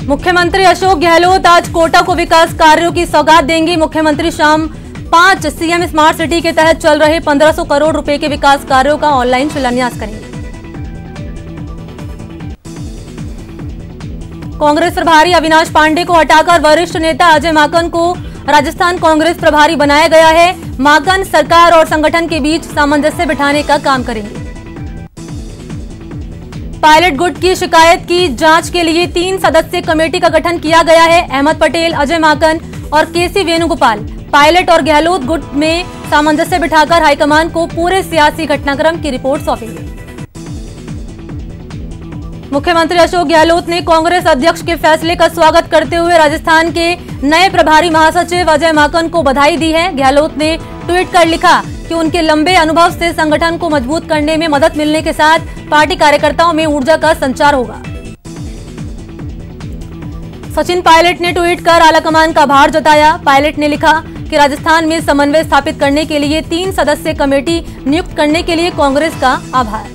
मुख्यमंत्री अशोक गहलोत आज कोटा को विकास कार्यों की सौगात देंगे। मुख्यमंत्री शाम 5 सीएम स्मार्ट सिटी के तहत चल रहे 1500 करोड़ रुपए के विकास कार्यों का ऑनलाइन शिलान्यास करेंगे। कांग्रेस प्रभारी अविनाश पांडे को हटाकर वरिष्ठ नेता अजय माकन को राजस्थान कांग्रेस प्रभारी बनाया गया है। माकन सरकार और संगठन के बीच सामंजस्य बिठाने का काम करेंगे। पायलट गुट की शिकायत की जांच के लिए 3 सदस्यीय कमेटी का गठन किया गया है। अहमद पटेल, अजय माकन और केसी वेणुगोपाल पायलट और गहलोत गुट में सामंजस्य बिठाकर हाईकमान को पूरे सियासी घटनाक्रम की रिपोर्ट सौंपेंगे। मुख्यमंत्री अशोक गहलोत ने कांग्रेस अध्यक्ष के फैसले का स्वागत करते हुए राजस्थान के नए प्रभारी महासचिव अजय माकन को बधाई दी है। गहलोत ने ट्वीट कर लिखा कि उनके लंबे अनुभव से संगठन को मजबूत करने में मदद मिलने के साथ पार्टी कार्यकर्ताओं में ऊर्जा का संचार होगा। सचिन पायलट ने ट्वीट कर आलाकमान का आभार जताया। पायलट ने लिखा कि राजस्थान में समन्वय स्थापित करने के लिए 3 सदस्यीय कमेटी नियुक्त करने के लिए कांग्रेस का आभार।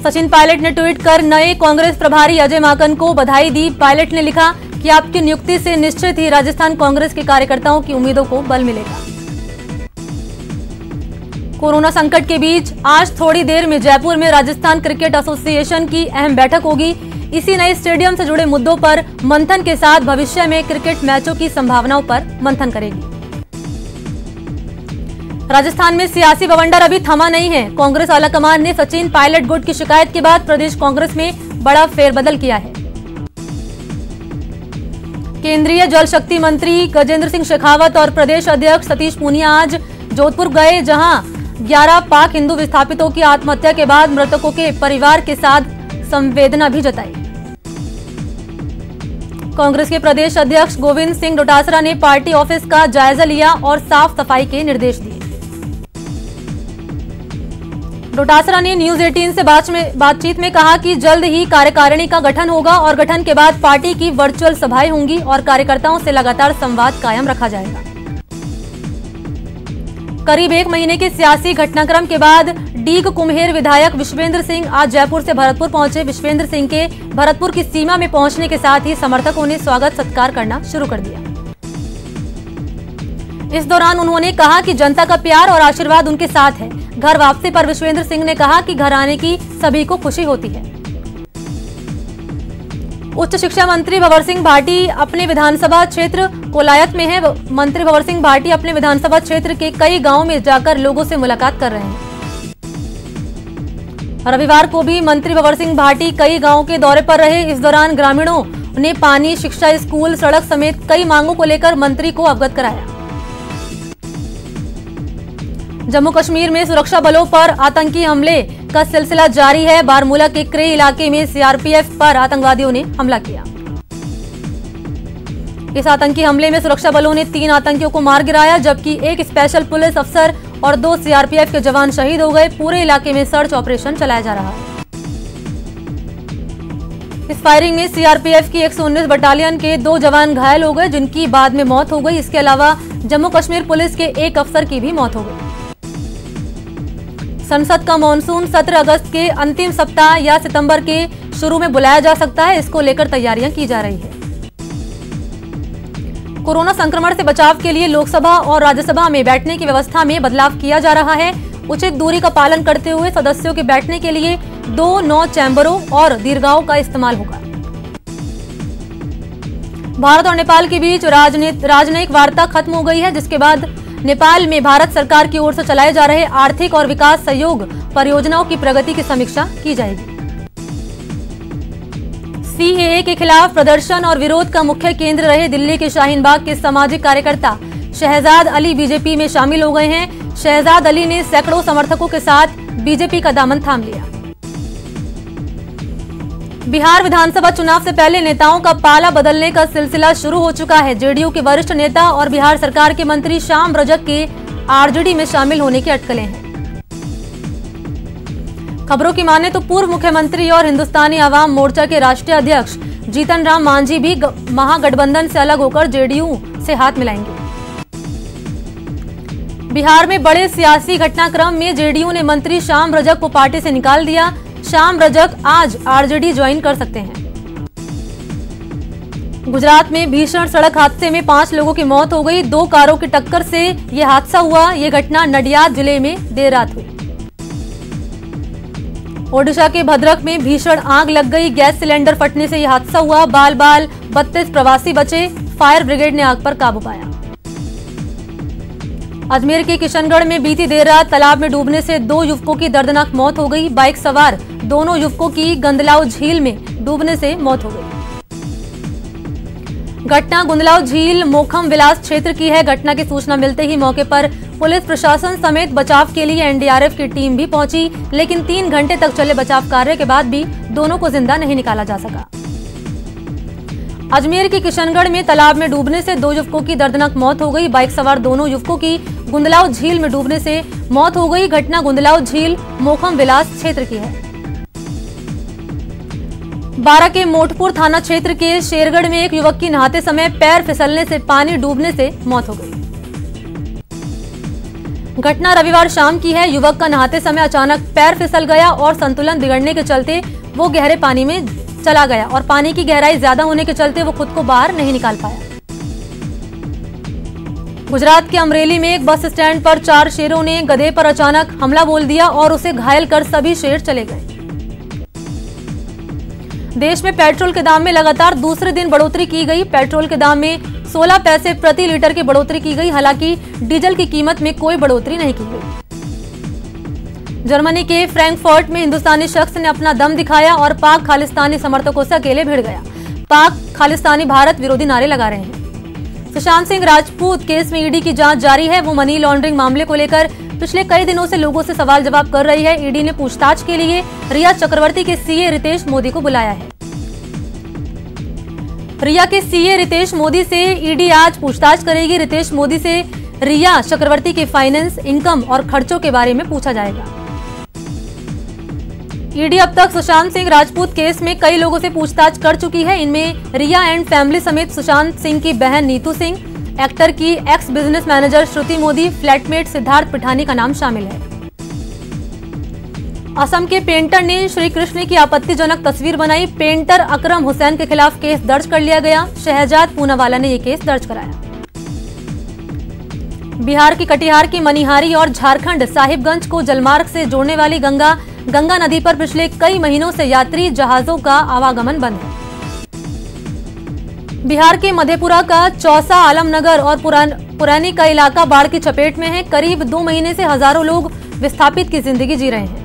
सचिन पायलट ने ट्वीट कर नए कांग्रेस प्रभारी अजय माकन को बधाई दी। पायलट ने लिखा कि आपकी नियुक्ति से निश्चित ही राजस्थान कांग्रेस के कार्यकर्ताओं की उम्मीदों को बल मिलेगा। कोरोना संकट के बीच आज थोड़ी देर में जयपुर में राजस्थान क्रिकेट एसोसिएशन की अहम बैठक होगी। इसी नए स्टेडियम से जुड़े मुद्दों पर मंथन के साथ भविष्य में क्रिकेट मैचों की संभावनाओं पर मंथन करेगी। राजस्थान में सियासी बवंडर अभी थमा नहीं है। कांग्रेस आलाकमान ने सचिन पायलट गुट की शिकायत के बाद प्रदेश कांग्रेस में बड़ा फेरबदल किया है। केंद्रीय जल शक्ति मंत्री गजेंद्र सिंह शेखावत और प्रदेश अध्यक्ष सतीश पूनिया आज जोधपुर गए, जहां 11 पाक हिंदू विस्थापितों की आत्महत्या के बाद मृतकों के परिवार के साथ संवेदना भी जताई। कांग्रेस के प्रदेश अध्यक्ष गोविंद सिंह डोटासरा ने पार्टी ऑफिस का जायजा लिया और साफ सफाई के निर्देश दिए। डोटासरा ने न्यूज 18 से बातचीत में कहा कि जल्द ही कार्यकारिणी का गठन होगा और गठन के बाद पार्टी की वर्चुअल सभाएं होंगी और कार्यकर्ताओं से लगातार संवाद कायम रखा जाएगा। करीब 1 महीने के सियासी घटनाक्रम के बाद डीग कुम्हेर विधायक विश्वेंद्र सिंह आज जयपुर से भरतपुर पहुंचे। विश्वेंद्र सिंह के भरतपुर की सीमा में पहुंचने के साथ ही समर्थकों ने स्वागत सत्कार करना शुरू कर दिया। इस दौरान उन्होंने कहा कि जनता का प्यार और आशीर्वाद उनके साथ है। घर वापसी पर विश्वेंद्र सिंह ने कहा कि घर आने की सभी को खुशी होती है। उच्च शिक्षा मंत्री भंवर सिंह भाटी अपने विधानसभा क्षेत्र कोलायत में है। मंत्री भंवर सिंह भाटी अपने विधानसभा क्षेत्र के कई गांवों में जाकर लोगों से मुलाकात कर रहे हैं। रविवार को भी मंत्री भंवर सिंह भाटी कई गांवों के दौरे पर रहे। इस दौरान ग्रामीणों ने पानी, शिक्षा, स्कूल, सड़क समेत कई मांगों को लेकर मंत्री को अवगत कराया। जम्मू कश्मीर में सुरक्षा बलों पर आतंकी हमले का सिलसिला जारी है। बारमूला के क्रे इलाके में सीआरपीएफ पर आतंकवादियों ने हमला किया। इस आतंकी हमले में सुरक्षा बलों ने 3 आतंकियों को मार गिराया, जबकि 1 स्पेशल पुलिस अफसर और 2 सीआरपीएफ के जवान शहीद हो गए। पूरे इलाके में सर्च ऑपरेशन चलाया जा रहा है। इस फायरिंग में सीआरपीएफ की 119 बटालियन के 2 जवान घायल हो गए, जिनकी बाद में मौत हो गई। इसके अलावा जम्मू कश्मीर पुलिस के 1 अफसर की भी मौत हो गई। संसद का मॉनसून सत्र अगस्त के अंतिम सप्ताह या सितंबर के शुरू में बुलाया जा सकता है। इसको लेकर तैयारियां की जा रही है। कोरोना संक्रमण से बचाव के लिए लोकसभा और राज्यसभा में बैठने की व्यवस्था में बदलाव किया जा रहा है। उचित दूरी का पालन करते हुए सदस्यों के बैठने के लिए 2 9 चैम्बरों और दीर्घाओं का इस्तेमाल होगा। भारत और नेपाल के बीच राजनयिक वार्ता खत्म हो गई है, जिसके बाद नेपाल में भारत सरकार की ओर से चलाए जा रहे आर्थिक और विकास सहयोग परियोजनाओं की प्रगति की समीक्षा की जाएगी। सीएए के खिलाफ प्रदर्शन और विरोध का मुख्य केंद्र रहे दिल्ली के शाहीन बाग के सामाजिक कार्यकर्ता शहजाद अली बीजेपी में शामिल हो गए हैं। शहजाद अली ने सैकड़ों समर्थकों के साथ बीजेपी का दामन थाम लिया। बिहार विधानसभा चुनाव से पहले नेताओं का पाला बदलने का सिलसिला शुरू हो चुका है। जेडीयू के वरिष्ठ नेता और बिहार सरकार के मंत्री श्याम रजक के आरजेडी में शामिल होने की अटकलें हैं। खबरों की माने तो पूर्व मुख्यमंत्री और हिंदुस्तानी आवाम मोर्चा के राष्ट्रीय अध्यक्ष जीतन राम मांझी भी महागठबंधन से अलग होकर जेडीयू से हाथ मिलाएंगे। बिहार में बड़े सियासी घटनाक्रम में जेडीयू ने मंत्री श्याम रजक को पार्टी से निकाल दिया। श्याम रजक आज आरजेडी ज्वाइन कर सकते हैं। गुजरात में भीषण सड़क हादसे में 5 लोगों की मौत हो गई। 2 कारों की टक्कर से यह हादसा हुआ। यह घटना नडियाद जिले में देर रात हुई। ओडिशा के भद्रक में भीषण आग लग गई। गैस सिलेंडर फटने से यह हादसा हुआ। बाल 32 प्रवासी बचे। फायर ब्रिगेड ने आग पर काबू पाया। अजमेर के किशनगढ़ में बीती देर रात तालाब में डूबने से 2 युवकों की दर्दनाक मौत हो गई। बाइक सवार दोनों युवकों की गंदलाव झील में डूबने से मौत हो गई। घटना गुंदलाव झील मोखम विलास क्षेत्र की है। घटना की सूचना मिलते ही मौके पर पुलिस प्रशासन समेत बचाव के लिए एनडीआरएफ की टीम भी पहुंची, लेकिन 3 घंटे तक चले बचाव कार्य के बाद भी दोनों को जिंदा नहीं निकाला जा सका। अजमेर के किशनगढ़ में तालाब में डूबने से 2 युवकों की दर्दनाक मौत हो गई। बाइक सवार दोनों युवकों की गुंदलाव झील में डूबने से मौत हो गई। घटना गुंदलाव झील मोखम विलास क्षेत्र की है। बारा के मोटपुर थाना क्षेत्र के शेरगढ़ में एक युवक की नहाते समय पैर फिसलने से पानी डूबने से मौत हो गई। घटना रविवार शाम की है। युवक का नहाते समय अचानक पैर फिसल गया और संतुलन बिगड़ने के चलते वो गहरे पानी में चला गया और पानी की गहराई ज्यादा होने के चलते वो खुद को बाहर नहीं निकाल पाया। गुजरात के अमरेली में एक बस स्टैंड पर 4 शेरों ने गधे पर अचानक हमला बोल दिया और उसे घायल कर सभी शेर चले गए। देश में पेट्रोल के दाम में लगातार दूसरे दिन बढ़ोतरी की गई। पेट्रोल के दाम में 16 पैसे प्रति लीटर की बढ़ोतरी की गई। हालांकि डीजल की कीमत में कोई बढ़ोतरी नहीं की गई। जर्मनी के फ्रैंकफर्ट में हिंदुस्तानी शख्स ने अपना दम दिखाया और पाक खालिस्तानी समर्थकों से अकेले भिड़ गया। पाक खालिस्तानी भारत विरोधी नारे लगा रहे हैं। सुशांत सिंह राजपूत केस में ईडी की जांच जारी है। वो मनी लॉन्ड्रिंग मामले को लेकर पिछले कई दिनों से लोगों से सवाल जवाब कर रही है। ईडी ने पूछताछ के लिए रिया चक्रवर्ती के सीए रितेश मोदी को बुलाया है। रिया के सीए रितेश मोदी से ईडी आज पूछताछ करेगी। रितेश मोदी से रिया चक्रवर्ती के फाइनेंस, इनकम और खर्चों के बारे में पूछा जाएगा। ईडी अब तक सुशांत सिंह राजपूत केस में कई लोगों से पूछताछ कर चुकी है। इनमें रिया एंड फैमिली समेत सुशांत सिंह की बहन नीतू सिंह, एक्टर की एक्स बिजनेस मैनेजर श्रुति मोदी, फ्लैटमेट सिद्धार्थ पिठानी का नाम शामिल है। असम के पेंटर ने श्री कृष्ण की आपत्तिजनक तस्वीर बनाई। पेंटर अकरम हुसैन के खिलाफ केस दर्ज कर लिया गया। शहजाद पूनावाला ने यह केस दर्ज कराया। बिहार की कटिहार की मनिहारी और झारखंड साहिबगंज को जलमार्ग से जोड़ने वाली गंगा नदी पर पिछले कई महीनों से यात्री जहाजों का आवागमन बंद है। बिहार के मधेपुरा का चौसा, आलमनगर और पुरानी का इलाका बाढ़ की चपेट में है। करीब 2 महीने से हजारों लोग विस्थापित की जिंदगी जी रहे हैं।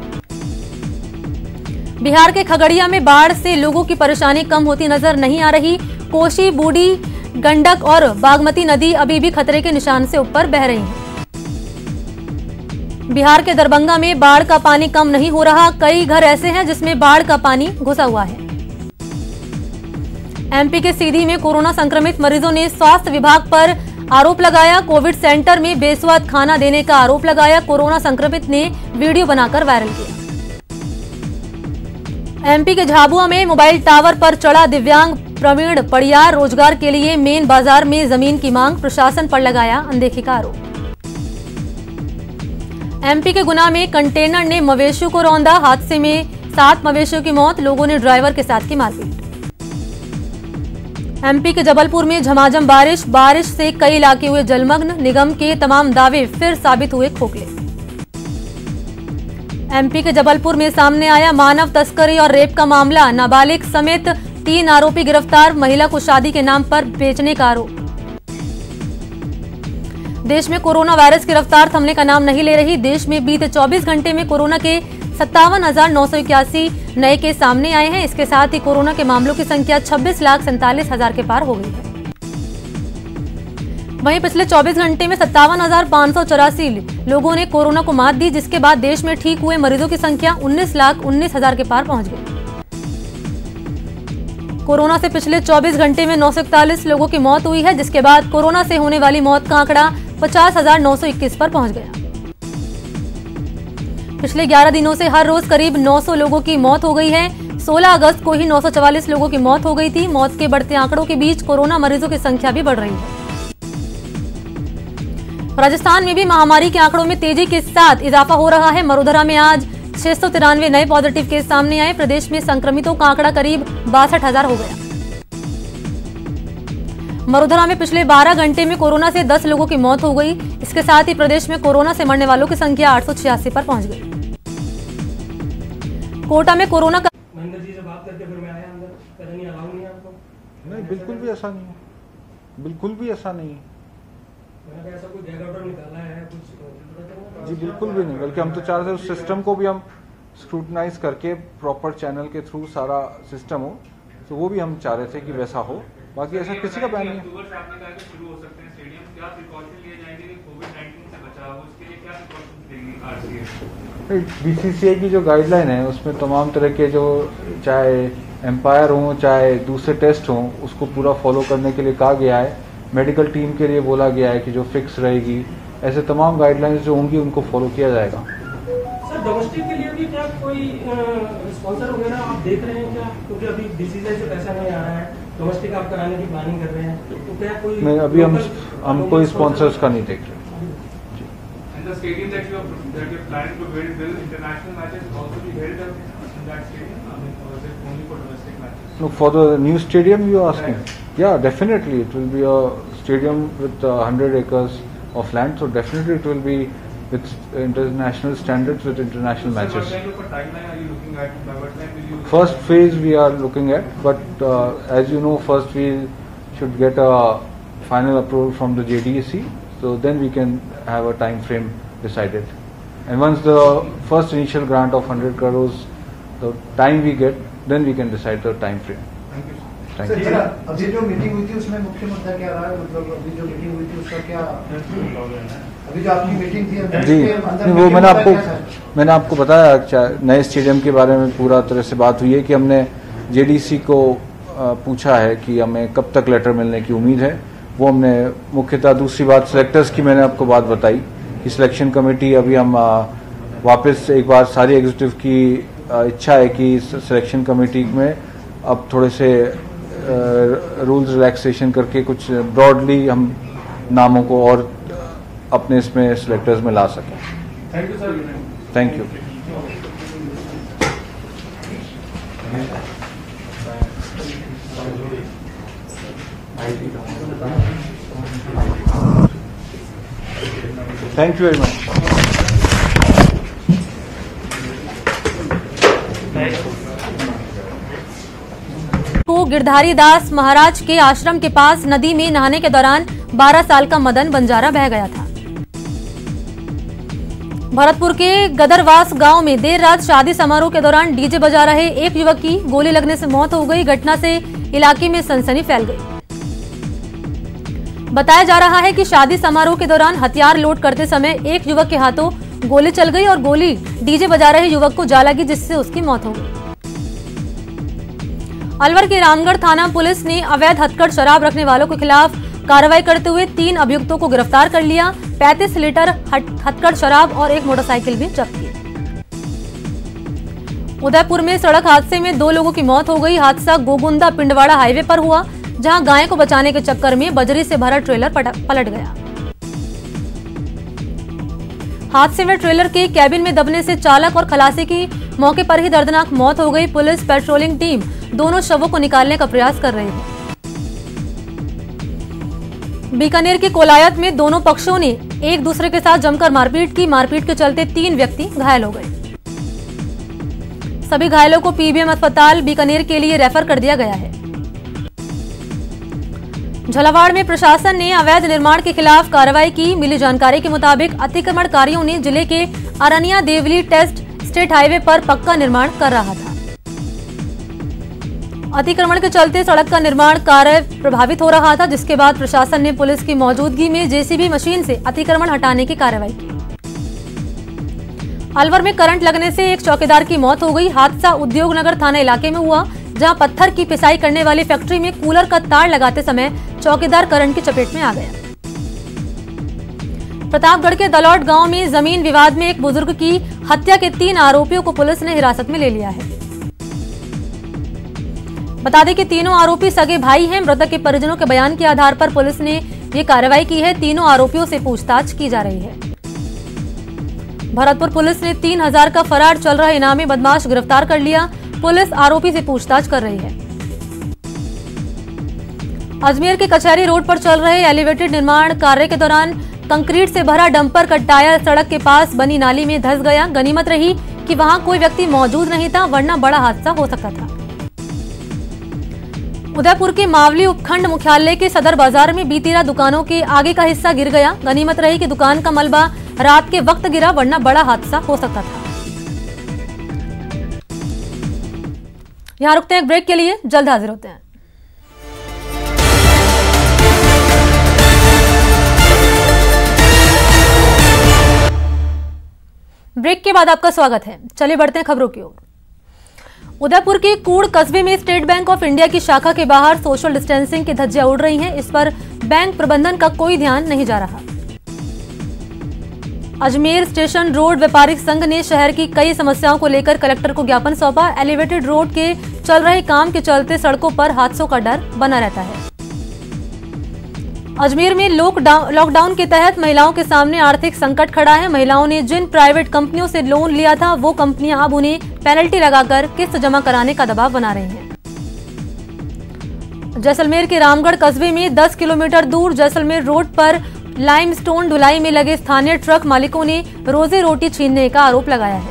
बिहार के खगड़िया में बाढ़ से लोगों की परेशानी कम होती नजर नहीं आ रही। कोसी, बूढ़ी गंडक और बागमती नदी अभी भी खतरे के निशान से ऊपर बह रही हैं। बिहार के दरभंगा में बाढ़ का पानी कम नहीं हो रहा। कई घर ऐसे हैं जिसमें बाढ़ का पानी घुसा हुआ है। एमपी के सीधी में कोरोना संक्रमित मरीजों ने स्वास्थ्य विभाग पर आरोप लगाया। कोविड सेंटर में बेस्वाद खाना देने का आरोप लगाया। कोरोना संक्रमित ने वीडियो बनाकर वायरल किया। एमपी के झाबुआ में मोबाइल टावर पर चढ़ा दिव्यांग प्रवीण पड़ियार। रोजगार के लिए मेन बाजार में जमीन की मांग, प्रशासन पर लगाया अनदेखी का आरोप। एमपी के गुना में कंटेनर ने मवेशियों को रौंदा। हादसे में 7 मवेशियों की मौत। लोगों ने ड्राइवर के साथ की मारपीट। एमपी के जबलपुर में झमाझम बारिश से कई इलाके हुए जलमग्न। निगम के तमाम दावे फिर साबित हुए खोखले। एमपी के जबलपुर में सामने आया मानव तस्करी और रेप का मामला। नाबालिग समेत 3 आरोपी गिरफ्तार। महिला को शादी के नाम पर बेचने का आरोप। देश में कोरोना वायरस की रफ्तार थमने का नाम नहीं ले रही। देश में बीते 24 घंटे में कोरोना के 57,981 नए केस सामने आए हैं। इसके साथ ही कोरोना के मामलों की संख्या 26,47,000 के पार हो गई है। वहीं पिछले 24 घंटे में 57,584 लोगों ने कोरोना को मात दी, जिसके बाद देश में ठीक हुए मरीजों की संख्या 19,19,000 के पार पहुंच गई। कोरोना से पिछले 24 घंटे में 941 लोगों की मौत हुई है, जिसके बाद कोरोना से होने वाली मौत का आंकड़ा 50,921 पर पहुंच गया। पिछले 11 दिनों से हर रोज करीब 900 लोगों की मौत हो गई है। 16 अगस्त को ही 944 लोगों की मौत हो गई थी। मौत के बढ़ते आंकड़ों के बीच कोरोना मरीजों की संख्या भी बढ़ रही है। राजस्थान में भी महामारी के आंकड़ों में तेजी के साथ इजाफा हो रहा है। मरुधरा में आज 693 नए पॉजिटिव केस सामने आए। प्रदेश में संक्रमितों का आंकड़ा करीब 62,000 हो गया। मरुधरा में पिछले 12 घंटे में कोरोना से 10 लोगों की मौत हो गई। इसके साथ ही प्रदेश में कोरोना से मरने वालों की संख्या 886 पर पहुंच गई। कोटा में कोरोना का महेंद्र जी से बात करके फिर मैं आया अंदर, कहीं नहीं अलाउ नहीं है आपको? नहीं, बिल्कुल भी ऐसा नहीं है, बिल्कुल भी ऐसा नहीं है मैंने ऐसा कोई गैर ऑर्डर निकाला है कुछ? जी बिल्कुल भी नहीं, बल्कि हम तो चाह रहे थे उस सिस्टम को भी हम स्क्रूटनाइज करके प्रॉपर चैनल के थ्रू सारा सिस्टम हो, तो वो भी हम चाह रहे थे कि वैसा हो। बाकी ऐसा किसी का बैन नहीं है। शुरू हो सकते हैं स्टेडियम, क्या प्रिकॉशन लिए जाएंगे कोविड-19 से बचाव, उसके लिए क्या प्रिकॉशन देंगे आरसीए? बीसीसीआई की जो गाइडलाइन है उसमें तमाम तरह के जो चाहे एम्पायर हों चाहे दूसरे टेस्ट हों उसको पूरा फॉलो करने के लिए कहा गया है। मेडिकल टीम के लिए बोला गया है कि जो फिक्स रहेगी, ऐसे तमाम गाइडलाइंस जो होंगी उनको फॉलो किया जाएगा। सर डोमेस्टिक के लिए भी क्या कोई स्पॉन्सर वगैरह आप देख रहे हैं क्या? क्योंकि अभी बीसीसीआई से पैसा नहीं आ रहा है, डोमेस्टिक आप कराने की प्लानिंग कर रहे हैं, तो क्या कोई नहीं, अभी हम कोई स्पॉन्सर्स का नहीं देख रहे। And the stadium that you are planning to build, will international matches also be held in that stadium? I mean, or is it only for domestic matches? No, for the new stadium you are asking? Yeah, definitely it will be a stadium with 100 acres of land, so definitely it will be with international standards, with international matches. What kind of a timeline are you looking at? By what time will you? First phase we are looking at, but as you know, first we should get a final approval from the JDAC, so then we can have a time frame decided. And once the first initial grant of 100 crores, the time we get, then we can decide the time frame. Thank you. Thank you. Sir, अभी जो meeting हुई थी उसमें मुख्य मुद्दा क्या रहा है? मतलब अभी जो मीटिंग हुई थी उसका क्या, अभी जो आपकी मीटिंग थी जी नहीं, वो मैंने आपको बताया नए स्टेडियम के बारे में पूरा तरह से बात हुई है कि हमने जेडीसी को पूछा है कि हमें कब तक लेटर मिलने की उम्मीद है, वो हमने मुख्यतः। दूसरी बात सिलेक्टर्स की मैंने आपको बात बताई कि सिलेक्शन कमेटी अभी हम वापस एक बार सारी एग्जीक्यूटिव की इच्छा है कि सिलेक्शन कमेटी में अब थोड़े से रूल्स रिलैक्सेशन करके कुछ ब्रॉडली हम नामों को और अपने इसमें सिलेक्टर्स में ला सकें। Thank you, sir. Thank you. Thank you very much. को गिरधारी दास महाराज के आश्रम के पास नदी में नहाने के दौरान 12 साल का मदन बंजारा बह गया था। भरतपुर के गदरवास गांव में देर रात शादी समारोह के दौरान डीजे बजा रहे एक युवक की गोली लगने से मौत हो गई। घटना से इलाके में सनसनी फैल गई। बताया जा रहा है कि शादी समारोह के दौरान हथियार लोड करते समय एक युवक के हाथों गोली चल गई और गोली डीजे बजा रहे युवक को जा लगी, जिससे उसकी मौत हो गई। अलवर के रामगढ़ थाना पुलिस ने अवैध हथकढ़ शराब रखने वालों के खिलाफ कार्रवाई करते हुए 3 अभियुक्तों को गिरफ्तार कर लिया। 35 लीटर हथकढ़ शराब और एक मोटरसाइकिल भी जब्त की। उदयपुर में सड़क हादसे में 2 लोगों की मौत हो गई। हादसा गोगुंदा पिंडवाड़ा हाईवे पर हुआ, जहां गाय को बचाने के चक्कर में बजरी से भरा ट्रेलर पलट गया। हादसे में ट्रेलर के कैबिन में दबने से चालक और खलासी की मौके पर ही दर्दनाक मौत हो गई। पुलिस पेट्रोलिंग टीम दोनों शवों को निकालने का प्रयास कर रही है। बीकानेर के कोलायत में दोनों पक्षों ने एक दूसरे के साथ जमकर मारपीट की। मारपीट के चलते 3 व्यक्ति घायल हो गए। सभी घायलों को पीबीएम अस्पताल बीकानेर के लिए रेफर कर दिया गया है। झालावाड़ में प्रशासन ने अवैध निर्माण के खिलाफ कार्रवाई की। मिली जानकारी के मुताबिक अतिक्रमणकारियों ने जिले के अरनिया देवली टेस्ट स्टेट हाईवे पर पक्का निर्माण कर रहा था। अतिक्रमण के चलते सड़क का निर्माण कार्य प्रभावित हो रहा था, जिसके बाद प्रशासन ने पुलिस की मौजूदगी में जेसीबी मशीन से अतिक्रमण हटाने की कार्रवाई की। अलवर में करंट लगने से एक चौकीदार की मौत हो गई। हादसा उद्योगनगर थाना इलाके में हुआ, जहां पत्थर की पिसाई करने वाली फैक्ट्री में कूलर का तार लगाते समय चौकीदार करंट की चपेट में आ गया। प्रतापगढ़ के दलौट गांव में जमीन विवाद में एक बुजुर्ग की हत्या के 3 आरोपियों को पुलिस ने हिरासत में ले लिया है। बता दें कि तीनों आरोपी सगे भाई हैं। मृतक के परिजनों के बयान के आधार पर पुलिस ने ये कार्रवाई की है। तीनों आरोपियों से पूछताछ की जा रही है। भरतपुर पुलिस ने 3000 का फरार चल रहा इनामी बदमाश गिरफ्तार कर लिया। पुलिस आरोपी से पूछताछ कर रही है। अजमेर के कचहरी रोड पर चल रहे एलिवेटेड निर्माण कार्य के दौरान कंक्रीट से भरा डंपर का टायर सड़क के पास बनी नाली में धंस गया। गनीमत रही कि वहां कोई व्यक्ति मौजूद नहीं था, वरना बड़ा हादसा हो सकता था। उदयपुर के मावली उपखंड मुख्यालय के सदर बाजार में बीती रात दुकानों के आगे का हिस्सा गिर गया। गनीमत रही कि दुकान का मलबा रात के वक्त गिरा, वरना बड़ा हादसा हो सकता था। यहां रुकते हैं एक ब्रेक के लिए, जल्द हाजिर होते हैं। ब्रेक के बाद आपका स्वागत है। चलिए बढ़ते हैं खबरों की ओर। उदयपुर के कूड़ कस्बे में स्टेट बैंक ऑफ इंडिया की शाखा के बाहर सोशल डिस्टेंसिंग की धज्जियां उड़ रही हैं। इस पर बैंक प्रबंधन का कोई ध्यान नहीं जा रहा। अजमेर स्टेशन रोड व्यापारिक संघ ने शहर की कई समस्याओं को लेकर कलेक्टर को ज्ञापन सौंपा। एलिवेटेड रोड के चल रहे काम के चलते सड़कों पर हादसों का डर बना रहता है। अजमेर में लॉकडाउन के तहत महिलाओं के सामने आर्थिक संकट खड़ा है। महिलाओं ने जिन प्राइवेट कंपनियों से लोन लिया था, वो कंपनियां अब उन्हें पेनल्टी लगाकर किस्त जमा कराने का दबाव बना रही हैं। जैसलमेर के रामगढ़ कस्बे में 10 किलोमीटर दूर जैसलमेर रोड पर लाइमस्टोन ढुलाई में लगे स्थानीय ट्रक मालिकों ने रोजी रोटी छीनने का आरोप लगाया है।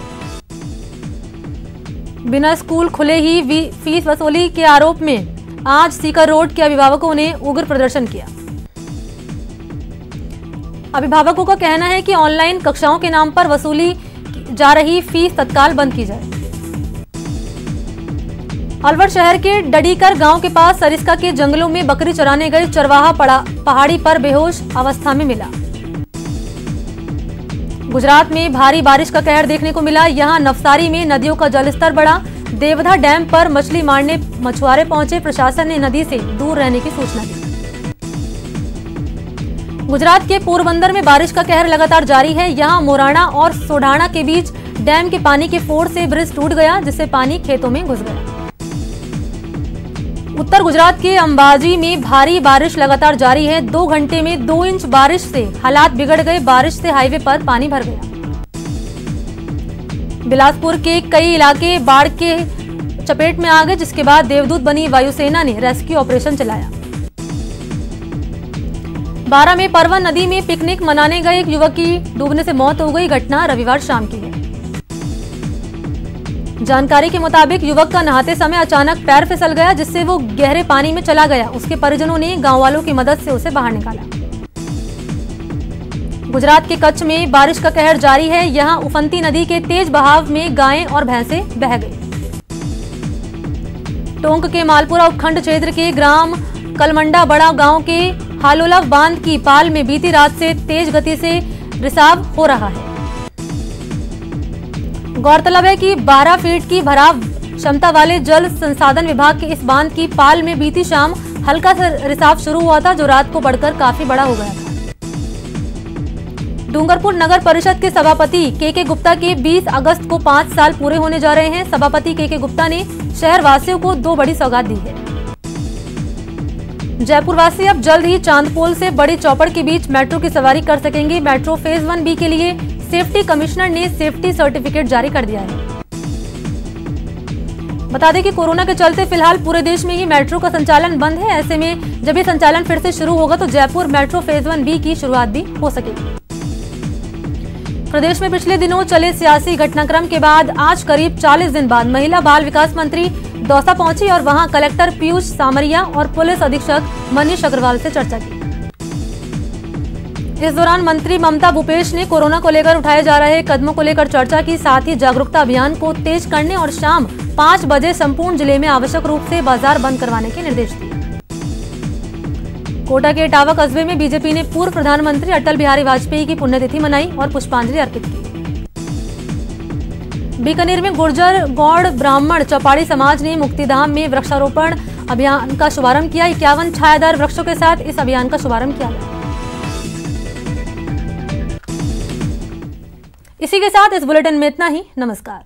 बिना स्कूल खुले ही फीस वसूली के आरोप में आज सीकर रोड के अभिभावकों ने उग्र प्रदर्शन किया। अभिभावकों का कहना है कि ऑनलाइन कक्षाओं के नाम पर वसूली जा रही फीस तत्काल बंद की जाए। अलवर शहर के डडीकर गांव के पास सरिस्का के जंगलों में बकरी चराने गए चरवाहा पहाड़ी पर बेहोश अवस्था में मिला। गुजरात में भारी बारिश का कहर देखने को मिला। यहां नवसारी में नदियों का जलस्तर बढ़ा। देवधा डैम पर मछली मारने मछुआरे पहुंचे। प्रशासन ने नदी से दूर रहने की सूचना दी। गुजरात के पोरबंदर में बारिश का कहर लगातार जारी है। यहां मोराणा और सोढाणा के बीच डैम के पानी के फोर्स से ब्रिज टूट गया, जिससे पानी खेतों में घुस गया। उत्तर गुजरात के अंबाजी में भारी बारिश लगातार जारी है। 2 घंटे में 2 इंच बारिश से हालात बिगड़ गए। बारिश से हाईवे पर पानी भर गया। बिलासपुर के कई इलाके बाढ़ के चपेट में आ गए, जिसके बाद देवदूत बनी वायुसेना ने रेस्क्यू ऑपरेशन चलाया। 12 में परवन नदी में पिकनिक मनाने गए एक युवक की डूबने से मौत हो गई। घटना रविवार शाम की है। जानकारी के मुताबिक युवक का नहाते समय अचानक पैर फिसल गया, जिससे वो गहरे पानी में चला गया। उसके परिजनों ने गांव वालों की मदद से उसे बाहर निकाला। गुजरात के कच्छ में बारिश का कहर जारी है। यहां उफंती नदी के तेज बहाव में गायें और भैंसें बह गई। टोंक के मालपुरा उपखंड क्षेत्र के ग्राम कलमंडा बड़ा गांव के हालोलव बांध की पाल में बीती रात से तेज गति से रिसाव हो रहा है। गौरतलब है कि 12 फीट की भराव क्षमता वाले जल संसाधन विभाग के इस बांध की पाल में बीती शाम हल्का सा रिसाव शुरू हुआ था, जो रात को बढ़कर काफी बड़ा हो गया था। डूंगरपुर नगर परिषद के सभापति के गुप्ता के 20 अगस्त को 5 साल पूरे होने जा रहे हैं। सभापति के गुप्ता ने शहर वासियों को 2 बड़ी सौगात दी है। जयपुर वासी अब जल्द ही चांदपोल से बड़ी चौपड़ के बीच मेट्रो की सवारी कर सकेंगे। मेट्रो फेज 1B के लिए सेफ्टी कमिश्नर ने सेफ्टी सर्टिफिकेट जारी कर दिया है। बता दें कि कोरोना के चलते फिलहाल पूरे देश में ही मेट्रो का संचालन बंद है। ऐसे में जब ये संचालन फिर से शुरू होगा तो जयपुर मेट्रो फेज 1B की शुरुआत भी हो सकेगी। प्रदेश में पिछले दिनों चले सियासी घटनाक्रम के बाद आज करीब 40 दिन बाद महिला बाल विकास मंत्री दौसा पहुंची और वहां कलेक्टर पीयूष सामरिया और पुलिस अधीक्षक मनीष अग्रवाल से चर्चा की। इस दौरान मंत्री ममता भूपेश ने कोरोना को लेकर उठाए जा रहे कदमों को लेकर चर्चा की। साथ ही जागरूकता अभियान को तेज करने और शाम 5 बजे संपूर्ण जिले में आवश्यक रूप से बाजार बंद करवाने के निर्देश दिए। कोटा के इटावा कस्बे में बीजेपी ने पूर्व प्रधानमंत्री अटल बिहारी वाजपेयी की पुण्यतिथि मनाई और पुष्पांजलि अर्पित की। बीकानेर में गुर्जर गौड़ ब्राह्मण चौपाड़ी समाज ने मुक्तिधाम में वृक्षारोपण अभियान का शुभारंभ किया। 51 छायादार वृक्षों के साथ इस अभियान का शुभारंभ किया गया। इसी के साथ इस बुलेटिन में इतना ही। नमस्कार।